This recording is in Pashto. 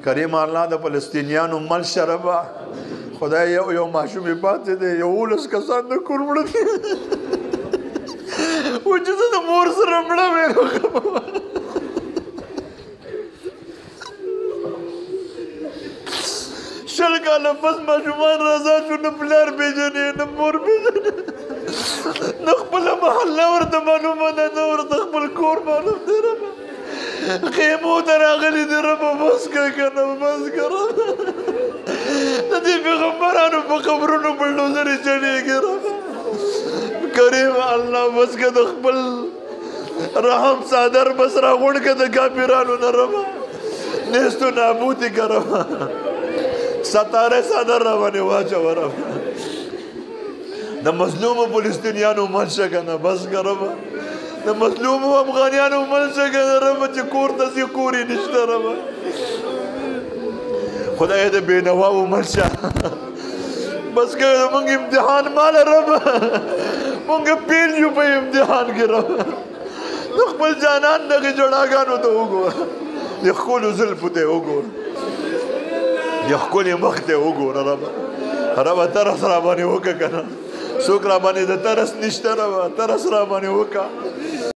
کریم الله د فلسطینیانو مل شربا خدای یو ماشوم پاتې دی 11 کسان د کور مړه دي و چې زه د مور سره مړه وې شل کاله پس ماشومان رضا شو نه پلار پېژنې نه مور پېژنې نه خپله محله ورته معلومه ده نه ورته خپل کور معلوم دی ربه خیمو ته راغلي دي ربه بس که که نه بس که ربه د دې پیغمبرانو په قبرونو بلډوزرې چلېږي ربه کریم الله بس که د خپل رحم څادر بس راغونډ که د کافرانو نه ربه نیستو نابودي که ربه ستاره څادر راباندې واچوه ربه د مظلومو فلسطینیانو مل شه که نه بس که ربه د مظلومو افغانیانو مل شه که نه ربه چې کور ته ځي کور یې نشته ربه خدای د بېنواو مل شه بس که زمونږ امتحان ماله ربه مونږ پیل یو په امتحان کې ربه د خپل جانان دغې جړاګانو ته وګوره د ښکلو زلفو ته یې وګوره د ښکلې مخ ته یې وګوره ربه ربه ترس را باندې وکړه که نه څوک را باندې د ترس نشته ربه ترس را باندې وکړه